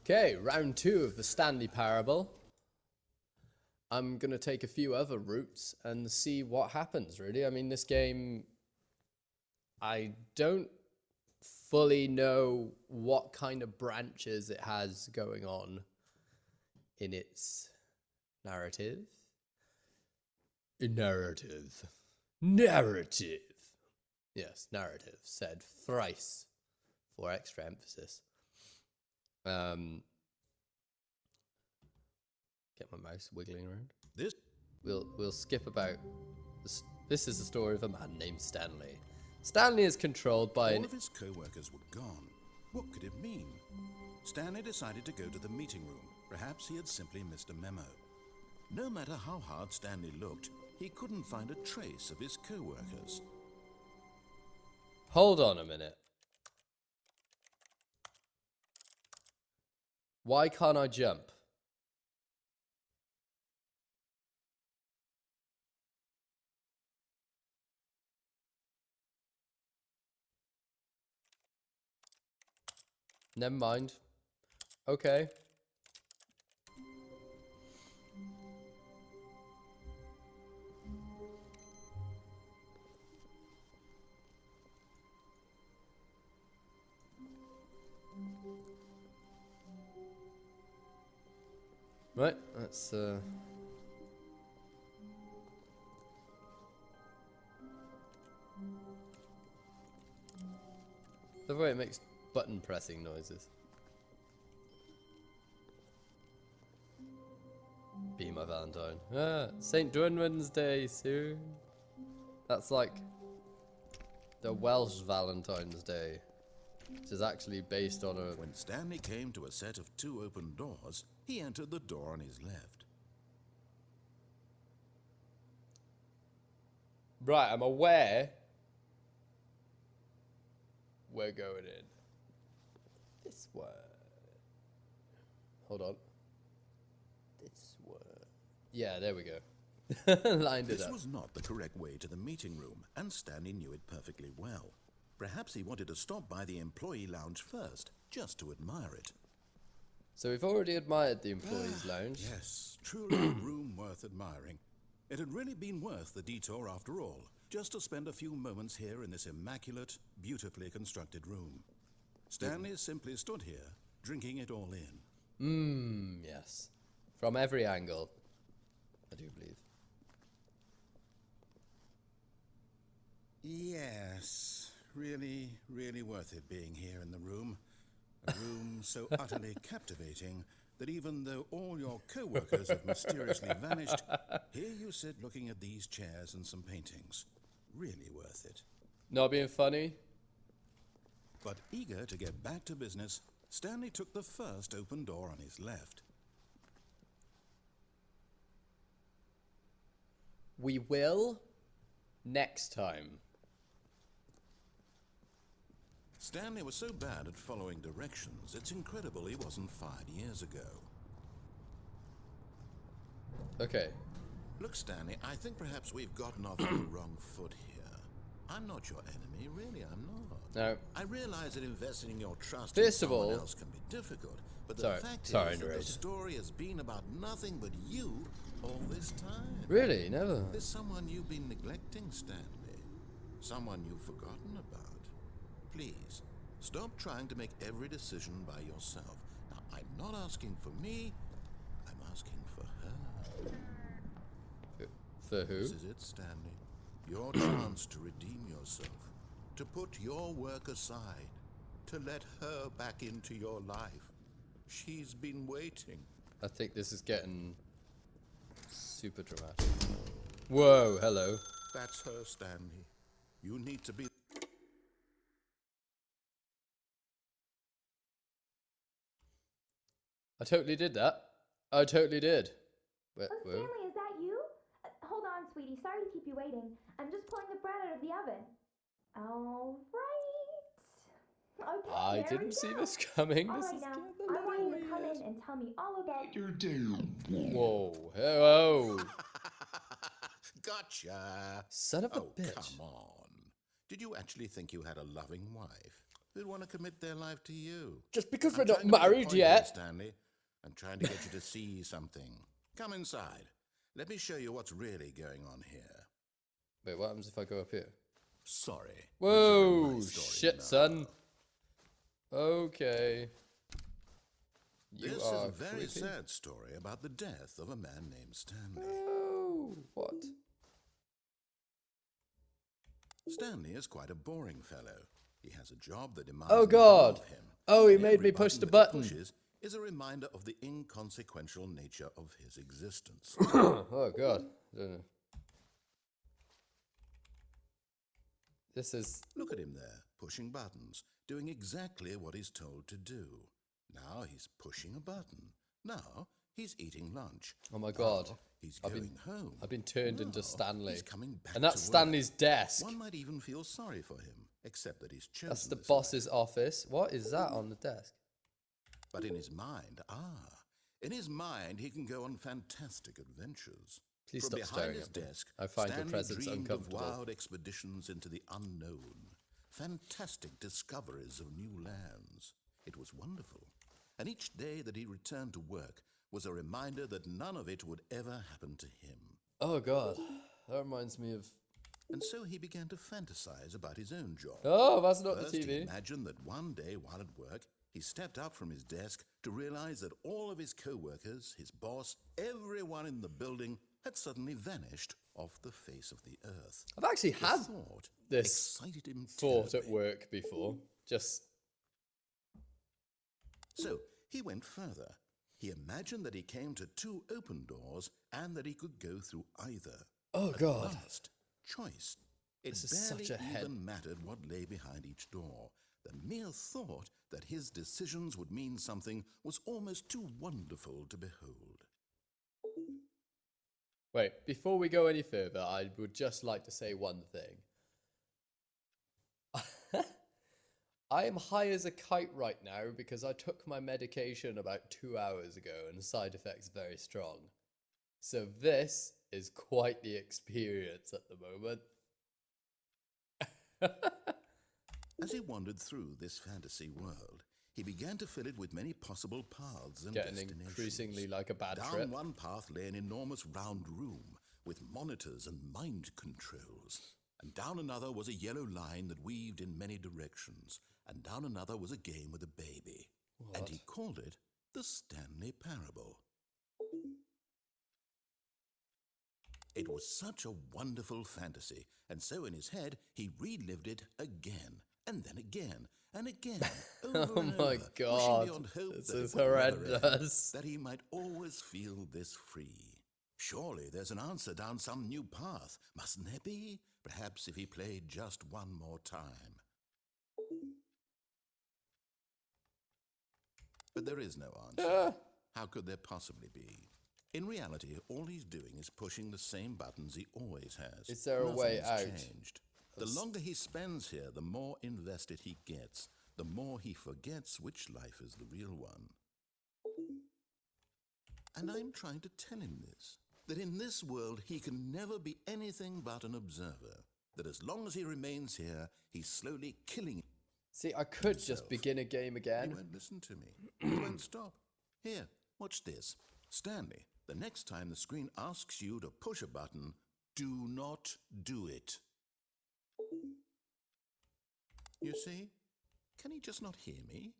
Okay, round 2 of the Stanley parable. I'm going to take a few other routes and see what happens, really. I mean, this game, I don't fully know what kind of branches it has going on in its narrative. Narrative. Yes, narrative, said thrice for extra emphasis. Get my mouse wiggling around. We'll skip about. This is the story of a man named Stanley. Stanley is controlled by All of his co-workers were gone. What could it mean? Stanley decided to go to the meeting room. Perhaps he had simply missed a memo. No matter how hard Stanley looked, he couldn't find a trace of his co-workers. Hold on a minute. Why can't I jump? Never mind. Okay. Right, that's the way it makes button pressing noises. Be my Valentine. Ah, St. Dwynwen's Day soon. That's like the Welsh Valentine's Day, which is actually based on a... When Stanley came to a set of 2 open doors, he entered the door on his left. Right, I'm aware we're going in this way. Hold on. This way. Yeah, there we go. Lined it up. This was not the correct way to the meeting room, and Stanley knew it perfectly well. Perhaps he wanted to stop by the employee lounge first, just to admire it. So we've already admired the employees' lounge. Yes, truly a room worth admiring. It had really been worth the detour after all, just to spend a few moments here in this immaculate, beautifully constructed room. Stanley simply stood here, drinking it all in. Yes. From every angle, I do believe. Yes, really, really worth it being here in the room. A room so utterly captivating that even though all your co-workers have mysteriously vanished, here you sit looking at these chairs and some paintings. Really worth it. Not being funny? But eager to get back to business, Stanley took the first open door on his left. We will next time. Stanley was so bad at following directions, it's incredible he wasn't fired years ago. Okay. Look, Stanley, I think perhaps we've gotten off on the wrong foot here. I'm not your enemy, really, I'm not. No. I realize that investing in your trust First in of someone all, else can be difficult, but the sorry, fact sorry, is that the narrator. story has been about nothing but you all this time. Really? Never. There's someone you've been neglecting, Stanley. Someone you've forgotten about. Please, stop trying to make every decision by yourself. Now, I'm not asking for me, I'm asking for her. For who? This is it, Stanley. Your chance to redeem yourself. To put your work aside. To let her back into your life. She's been waiting. I think this is getting super dramatic. Whoa, hello. That's her, Stanley. You need to be... I totally did that. I totally did. Whoa. Stanley, is that you? Hold on, sweetie. Sorry to keep you waiting. I'm just pulling the bread out of the oven. All right. Okay, I there didn't we see go. this coming. All This right, is now, getting I want you to a come little in and tell me all about Your doom. Whoa. Hello. Gotcha. Son of a Oh, bitch. come on. Did you actually think you had a loving wife? who'd want to commit their life to you? Just because I'm we're not trying to make a married point here, yet. Stanley. I'm trying to get you to see something. Come inside. Let me show you what's really going on here. Wait, what happens if I go up here? Sorry. Whoa, my story shit, now. son. Okay. You This are is a very creepy. sad story about the death of a man named Stanley. Oh, what? Stanley is quite a boring fellow. He has a job that demands Oh, an awful God. lot of him. Oh, he And made every me push the that he button. pushes is a reminder of the inconsequential nature of his existence. Oh, God. I don't know. This is... Look at him there, pushing buttons, doing exactly what he's told to do. Now he's pushing a button. Now he's eating lunch. Oh, my God. Now he's I've going been- home. I've been turned Now into Stanley. He's coming back And that's to Stanley's work. desk. One might even feel sorry for him, except that he's chosen That's the this boss's office. What is that on the desk? But in his mind, in his mind, he can go on fantastic adventures. Please From stop behind staring his at me. desk, I find your Stanley presence dreamed uncomfortable. of wild expeditions into the unknown, fantastic discoveries of new lands. It was wonderful, and each day that he returned to work was a reminder that none of it would ever happen to him. Oh, God. That reminds me of... And so he began to fantasize about his own job. Oh, that's not First, the he TV. imagined that one day while at work, he stepped up from his desk to realize that all of his co-workers, his boss, everyone in the building had suddenly vanished off the face of the earth. I've actually The had thought this excited him thought at terribly. work before. Just... So he went further. He imagined that he came to two open doors and that he could go through either. Oh, At God. last, choice. It This is barely such a head- even mattered what lay behind each door. The mere thought that his decisions would mean something was almost too wonderful to behold. Wait, before we go any further, I would just like to say one thing. I am high as a kite right now because I took my medication about 2 hours ago and the side effects very strong. So this is quite the experience at the moment. As he wandered through this fantasy world, he began to fill it with many possible paths and Getting destinations. increasingly like a bad Down trip. one path lay an enormous round room with monitors and mind controls. And down another was a yellow line that weaved in many directions. And down another was a game with a baby. And he called it the Stanley Parable. It was such a wonderful fantasy, and so in his head he relived it again, and then again, and again, over Oh and my over, God, wishing beyond hope this that is it would never end, horrendous. that he might always feel this free. Surely there's an answer down some new path, mustn't there be? Perhaps if he played just one more time. But there is no answer. How could there possibly be? In reality, all he's doing is pushing the same buttons he always has. Is there a way Nothing's out? changed. The longer he spends here, the more invested he gets, the more he forgets which life is the real one. And I'm trying to tell him this, that in this world he can never be anything but an observer, that as long as he remains here, he's slowly killing. See, I could just begin a game He again. won't listen to me. He won't stop. Here, watch this. Stanley, the next time the screen asks you to push a button, do not do it. You see? Can he just not hear me?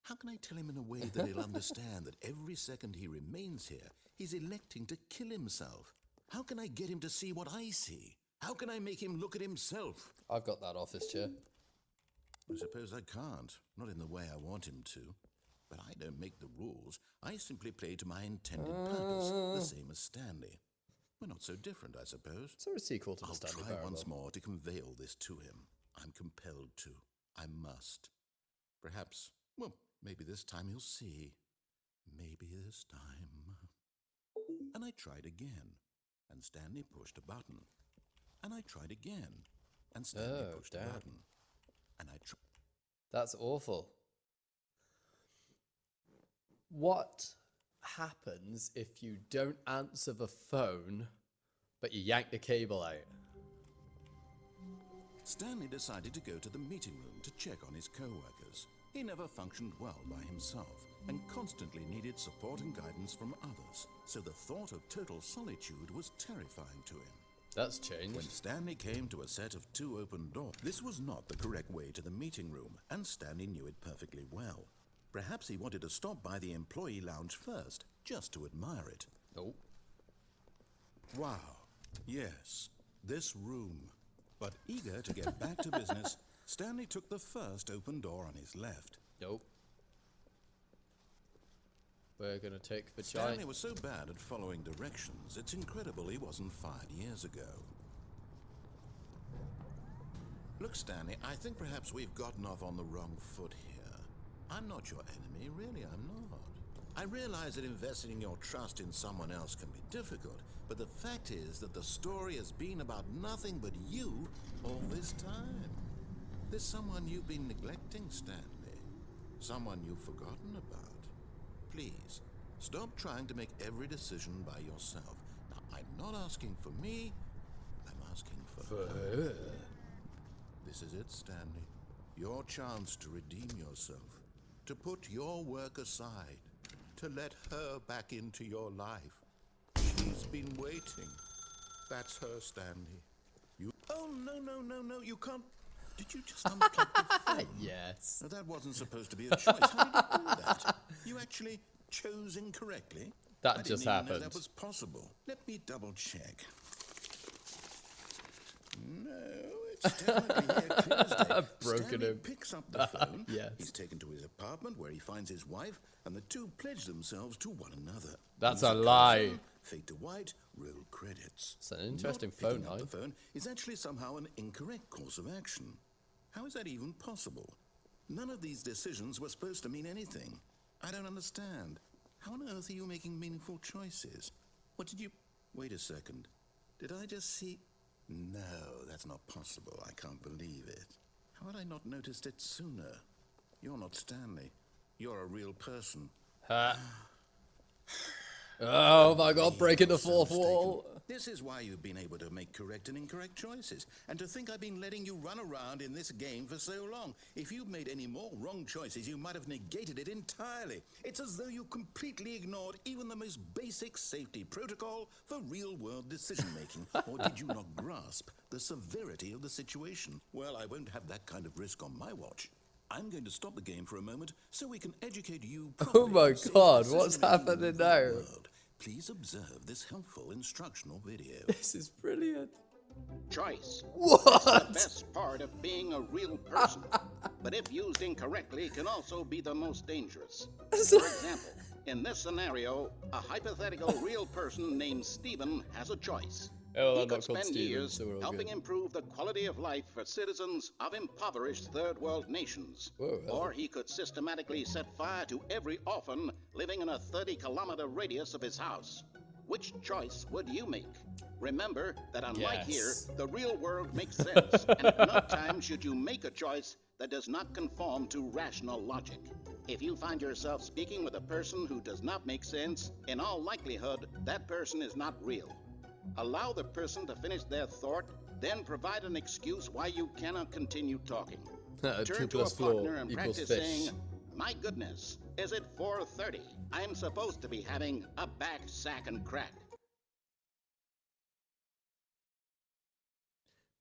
How can I tell him in a way that he'll understand that every second he remains here, he's electing to kill himself? How can I get him to see what I see? How can I make him look at himself? I've got that office chair. I suppose I can't, not in the way I want him to. But I don't make the rules. I simply play to my intended purpose, the same as Stanley. We're not so different, I suppose. Is there a sequel to the I'll Stanley try Parable? once more to convey all this to him. I'm compelled to. I must. Perhaps, well, maybe this time he'll see. Maybe this time. And I tried again, and Stanley pushed a button. And I tried again, and Stanley Oh, pushed damn. a button. And I tried. That's awful. What happens if you don't answer the phone, but you yank the cable out? Stanley decided to go to the meeting room to check on his co-workers. He never functioned well by himself and constantly needed support and guidance from others, so the thought of total solitude was terrifying to him. That's changed. When Stanley came to a set of 2 open doors, this was not the correct way to the meeting room, and Stanley knew it perfectly well. Perhaps he wanted to stop by the employee lounge first, just to admire it. Nope. Wow, yes, this room. But eager to get back to business, Stanley took the first open door on his left. Nope. We're gonna take the Stanley giant. was so bad at following directions, it's incredible he wasn't fired years ago. Look, Stanley, I think perhaps we've gotten off on the wrong foot here. I'm not your enemy, really, I'm not. I realize that investing your trust in someone else can be difficult, but the fact is that the story has been about nothing but you all this time. There's someone you've been neglecting, Stanley. Someone you've forgotten about. Please, stop trying to make every decision by yourself. Now, I'm not asking for me, I'm asking for her. This is it, Stanley. Your chance to redeem yourself. To put your work aside. To let her back into your life. She's been waiting. That's her, Stanley. You... Oh, no, you can't... Did you just unplug the phone? Yes. Now, that wasn't supposed to be a choice. How did you do that? You actually chose incorrectly? That just I didn't even happened. know that was possible. Let me double check. No, it's definitely here clear as day. Broken Stanley him. picks up the phone. Yes. He's taken to his apartment where he finds his wife, and the two pledge themselves to one another. That's Music a comes lie. on, fade to white, roll credits. It's an interesting Not phone picking up line. the phone is actually somehow an incorrect course of action. How is that even possible? None of these decisions were supposed to mean anything. I don't understand. How on earth are you making meaningful choices? What did you... Wait a second. Did I just see... No, that's not possible. I can't believe it. How had I not noticed it sooner? You're not Stanley. You're a real person. Oh my god, breaking the You're so fourth mistaken. wall. This is why you've been able to make correct and incorrect choices. And to think I've been letting you run around in this game for so long. If you'd made any more wrong choices, you might have negated it entirely. It's as though you completely ignored even the most basic safety protocol for real-world decision-making. Or did you not grasp the severity of the situation? Well, I won't have that kind of risk on my watch. I'm going to stop the game for a moment so we can educate you properly Oh my on safe god, what's decision-making happening in the now? world. Please observe this helpful instructional video. This is brilliant. Choice. What? The best part of being a real person. But if used incorrectly, can also be the most dangerous. For example, in this scenario, a hypothetical real person named Stephen has a choice. Oh, He I'm could not called spend Steven, years so we're all helping good. improve the quality of life for citizens of impoverished third world nations. Whoa, hello. Or he could systematically set fire to every orphan living in a 30-kilometer radius of his house. Which choice would you make? Remember that unlike here, Yes. the real world makes sense, and at no time should you make a choice that does not conform to rational logic. If you find yourself speaking with a person who does not make sense, in all likelihood, that person is not real. Allow the person to finish their thought, then provide an excuse why you cannot continue talking. 2 Turn to a plus partner 4 and equals practice fish. saying, "My goodness, is it 4:30? I'm supposed to be having a back sack and crack."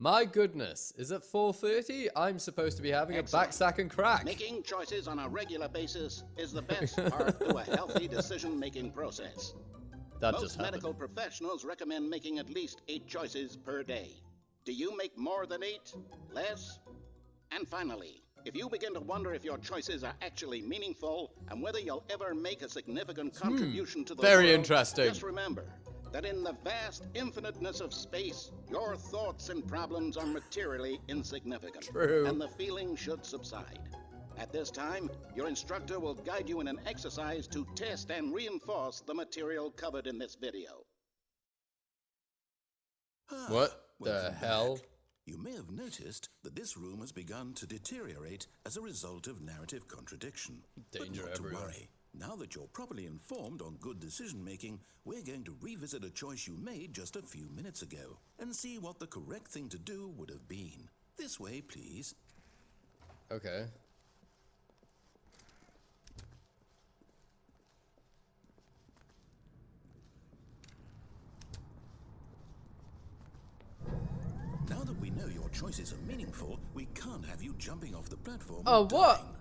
My goodness, is it 4:30? I'm supposed to be having a back sack and crack. Making choices on a regular basis is the best part to a healthy decision-making process. That Most just happened. medical professionals recommend making at least 8 choices per day. Do you make more than 8? Less? And finally, if you begin to wonder if your choices are actually meaningful and whether you'll ever make a significant contribution to the very world, interesting. just remember that in the vast infiniteness of space, your thoughts and problems are materially insignificant. True. And the feeling should subside. At this time, your instructor will guide you in an exercise to test and reinforce the material covered in this video. What the Welcome hell? back. You may have noticed that this room has begun to deteriorate as a result of narrative contradiction. Danger but not everywhere. to worry. Now that you're properly informed on good decision-making, we're going to revisit a choice you made just a few minutes ago and see what the correct thing to do would have been. This way, please. Okay. Now that we know your choices are meaningful, we can't have you jumping off the platform. Oh, and what? dying.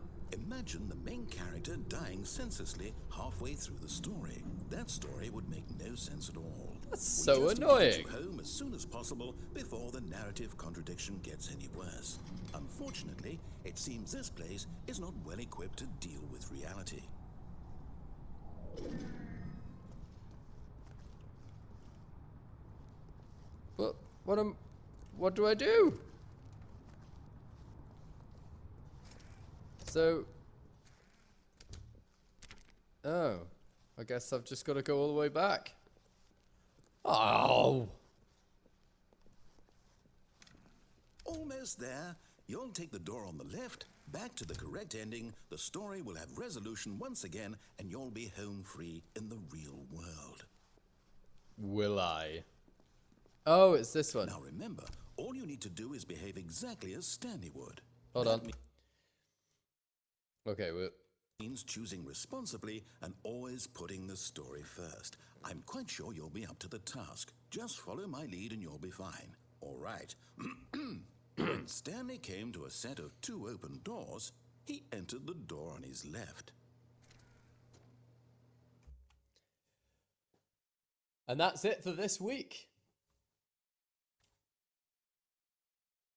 Imagine the main character dying senselessly halfway through the story. That story would make no sense at all. That's We so just need to annoying. get you home as soon as possible before the narrative contradiction gets any worse. Unfortunately, it seems this place is not well equipped to deal with reality. What do I do? So, oh, I guess I've just got to go all the way back. Oh, Almost there. You'll take the door on the left, back to the correct ending, the story will have resolution once again, and you'll be home free in the real world. will I? Oh, it's this one. Now remember, all you need to do is behave exactly as Stanley would. Hold That on. Okay, well, means choosing responsibly and always putting the story first. I'm quite sure you'll be up to the task. Just follow my lead and you'll be fine. All right. When Stanley came to a set of 2 open doors, he entered the door on his left. and that's it for this week.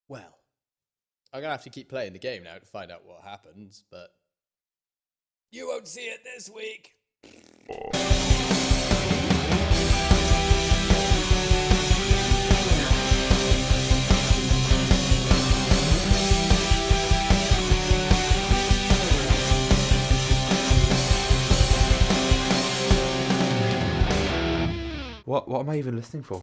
Well, I'm gonna have to keep playing the game now to find out what happens, but you won't see it this week. What am I even listening for?